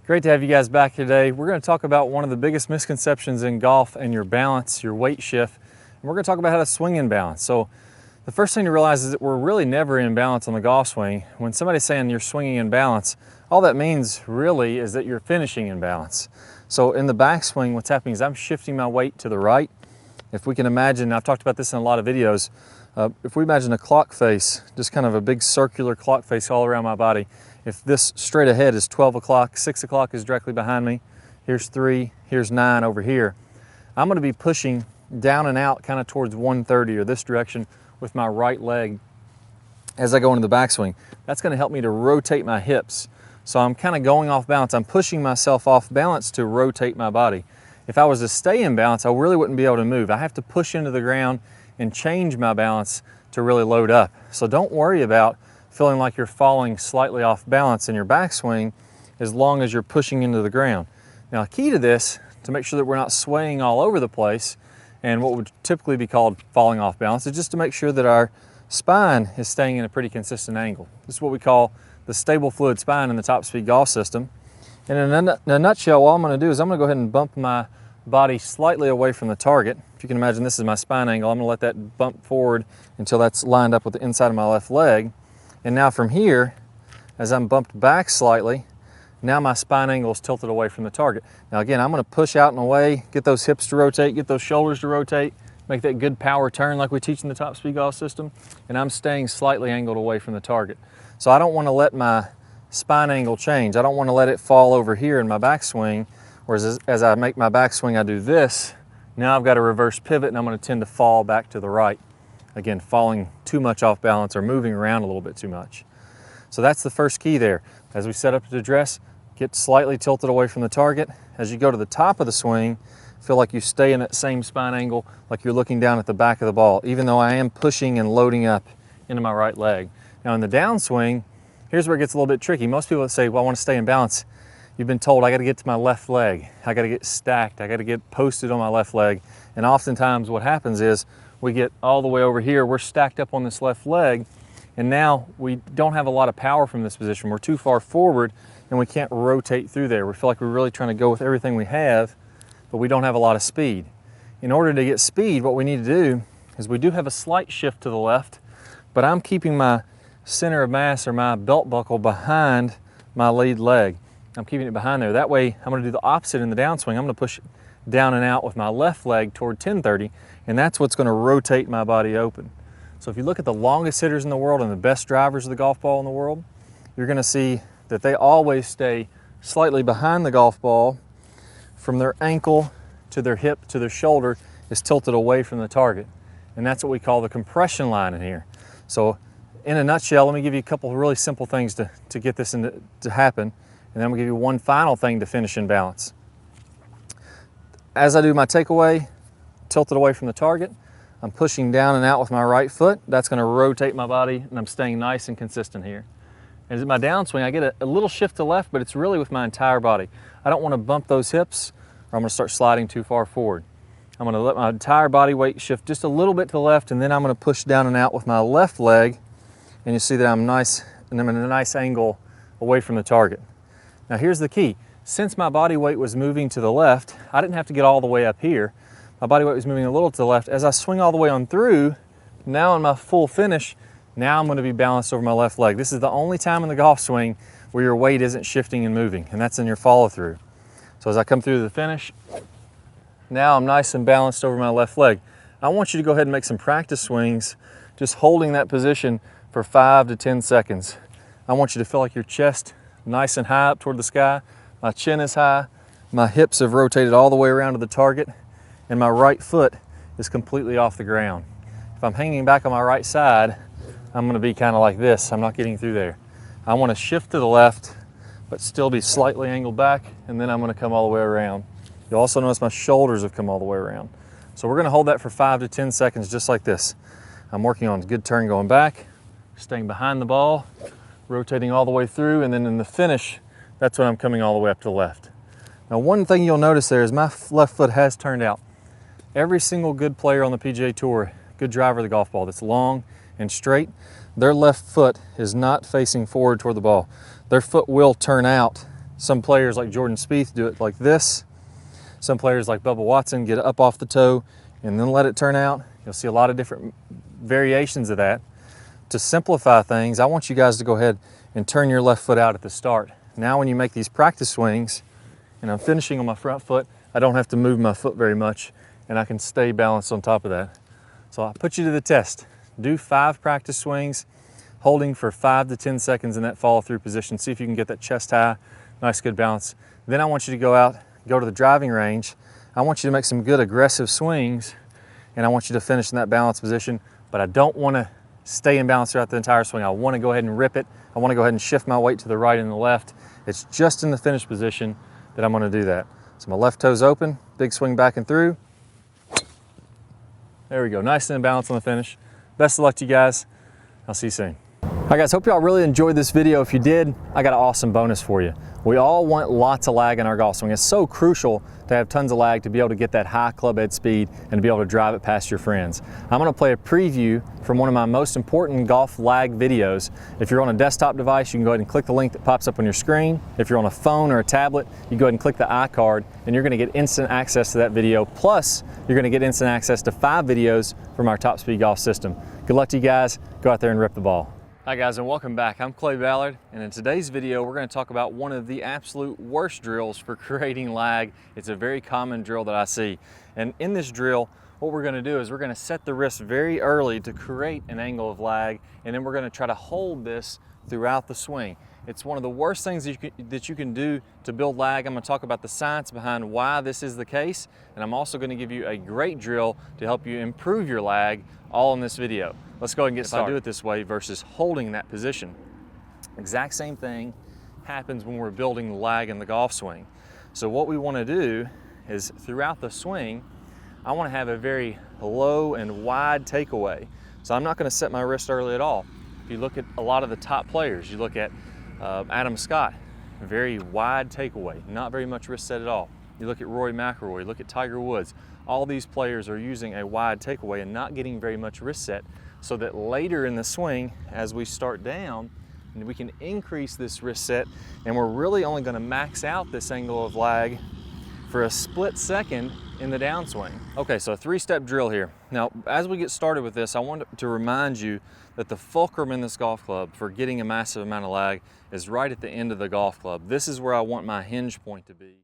Great to have you guys back today. We're going to talk about one of the biggest misconceptions in golf and your balance, your weight shift. And we're going to talk about how to swing in balance. So the first thing to realize is that we're really never in balance on the golf swing. When somebody's saying you're swinging in balance, all that means really is that you're finishing in balance. So in the backswing, what's happening is I'm shifting my weight to the right. If we can imagine, I've talked about this in a lot of videos, if we imagine a clock face, just kind of a big circular clock face all around my body, if this straight ahead is 12 o'clock, 6 o'clock is directly behind me, here's 3, here's 9 over here, I'm going to be pushing down and out kind of towards 130 or this direction with my right leg as I go into the backswing. That's going to help me to rotate my hips. So I'm kind of going off balance. I'm pushing myself off balance to rotate my body. If I was to stay in balance, I really wouldn't be able to move. I have to push into the ground and change my balance to really load up. So don't worry about feeling like you're falling slightly off balance in your backswing as long as you're pushing into the ground. Now, key to this, to make sure that we're not swaying all over the place and what would typically be called falling off balance, is just to make sure that our spine is staying in a pretty consistent angle. This is what we call the stable fluid spine in the Top Speed golf system. And in a nutshell, all I'm going to do is I'm going to go ahead and bump my body slightly away from the target. If you can imagine, this is my spine angle. I'm going to let that bump forward until that's lined up with the inside of my left leg. And now from here, as I'm bumped back slightly, now my spine angle is tilted away from the target. Now again, I'm going to push out and away, get those hips to rotate, get those shoulders to rotate, make that good power turn like we teach in the Top Speed golf system, and I'm staying slightly angled away from the target. So I don't want to let my spine angle change. I don't want to let it fall over here in my backswing, whereas as I make my backswing, I do this. Now I've got a reverse pivot and I'm going to tend to fall back to the right. Again, falling too much off balance or moving around a little bit too much. So that's the first key there. As we set up to dress, get slightly tilted away from the target. As you go to the top of the swing, feel like you stay in that same spine angle, like you're looking down at the back of the ball, even though I am pushing and loading up into my right leg. Now in the downswing, here's where it gets a little bit tricky. Most people say, well, I want to stay in balance. You've been told I got to get to my left leg. I got to get stacked. I got to get posted on my left leg. And oftentimes what happens is we get all the way over here, we're stacked up on this left leg, and now we don't have a lot of power from this position. We're too far forward and we can't rotate through there. We feel like we're really trying to go with everything we have, but we don't have a lot of speed. In order to get speed, what we need to do is we do have a slight shift to the left, but I'm keeping my center of mass or my belt buckle behind my lead leg. I'm keeping it behind there. That way I'm going to do the opposite in the downswing. I'm going to push down and out with my left leg toward 1030, and that's what's going to rotate my body open. So if you look at the longest hitters in the world and the best drivers of the golf ball in the world, you're going to see that they always stay slightly behind the golf ball. From their ankle to their hip to their shoulder is tilted away from the target, and that's what we call the compression line in here. So in a nutshell, let me give you a couple of really simple things to get this to happen, and then I'm going to give you one final thing to finish in balance. As I do my takeaway, tilted away from the target, I'm pushing down and out with my right foot. That's going to rotate my body, and I'm staying nice and consistent here. As in my downswing, I get a little shift to left, but it's really with my entire body. I don't want to bump those hips, or I'm going to start sliding too far forward. I'm going to let my entire body weight shift just a little bit to the left, and then I'm going to push down and out with my left leg, and you see that I'm nice, and I'm in a nice angle away from the target. Now here's the key. Since my body weight was moving to the left, I didn't have to get all the way up here. My body weight was moving a little to the left. As I swing all the way on through, now in my full finish, now I'm going to be balanced over my left leg. This is the only time in the golf swing where your weight isn't shifting and moving, and that's in your follow through. So as I come through the finish, now I'm nice and balanced over my left leg. I want you to go ahead and make some practice swings, just holding that position for 5 to 10 seconds. I want you to feel like your chest nice and high up toward the sky. My chin is high, my hips have rotated all the way around to the target, and my right foot is completely off the ground. If I'm hanging back on my right side, I'm going to be kind of like this. I'm not getting through there. I want to shift to the left, but still be slightly angled back, and then I'm going to come all the way around. You'll also notice my shoulders have come all the way around. So we're going to hold that for 5 to 10 seconds just like this. I'm working on a good turn going back, staying behind the ball, rotating all the way through, and then in the finish, that's when I'm coming all the way up to the left. Now one thing you'll notice there is my left foot has turned out. Every single good player on the PGA Tour, good driver of the golf ball that's long and straight, their left foot is not facing forward toward the ball. Their foot will turn out Some players like Jordan Spieth do it like this. Some players like Bubba Watson get it up off the toe and then let it turn out. You'll see a lot of different variations of that. To simplify things, I want you guys to go ahead and turn your left foot out at the start. Now when you make these practice swings, and I'm finishing on my front foot, I don't have to move my foot very much, and I can stay balanced on top of that. So I'll put you to the test. Do 5 practice swings, holding for 5 to 10 seconds in that follow through position. See if you can get that chest high, nice good balance. Then I want you to go out, go to the driving range. I want you to make some good aggressive swings, and I want you to finish in that balanced position, but I don't want to stay in balance throughout the entire swing. I want to go ahead and rip it. I want to go ahead and shift my weight to the right and the left. It's just in the finish position that I'm going to do that. So my left toe's open, big swing back and through. There we go, nice and in balance on the finish. Best of luck to you guys. I'll see you soon. All right guys, hope y'all really enjoyed this video. If you did, I got an awesome bonus for you. We all want lots of lag in our golf swing. It's so crucial to have tons of lag to be able to get that high club head speed and to be able to drive it past your friends. I'm gonna play a preview from one of my most important golf lag videos. If you're on a desktop device, you can go ahead and click the link that pops up on your screen. If you're on a phone or a tablet, you go ahead and click the iCard and you're gonna get instant access to that video. Plus, you're gonna get instant access to 5 videos from our Top Speed Golf system. Good luck to you guys. Go out there and rip the ball. Hi guys, and welcome back. I'm Clay Ballard, and in today's video we're going to talk about one of the absolute worst drills for creating lag. It's a very common drill that I see, and in this drill what we're going to do is we're going to set the wrist very early to create an angle of lag, and then we're going to try to hold this throughout the swing. It's one of the worst things that you can do to build lag. I'm going to talk about the science behind why this is the case, and I'm also going to give you a great drill to help you improve your lag, all in this video. Let's go ahead and get started. If I do it this way versus holding that position, exact same thing happens when we're building lag in the golf swing. So what we want to do is throughout the swing, I want to have a very low and wide takeaway. So I'm not going to set my wrist early at all. If you look at a lot of the top players, you look at Adam Scott, very wide takeaway, not very much wrist set at all. You look at Rory McIlroy, look at Tiger Woods. All these players are using a wide takeaway and not getting very much wrist set, so that later in the swing, as we start down, we can increase this wrist set, and we're really only going to max out this angle of lag for a split second in the downswing. Okay, so a 3-step drill here. Now, as we get started with this, I want to remind you that the fulcrum in this golf club for getting a massive amount of lag is right at the end of the golf club. This is where I want my hinge point to be.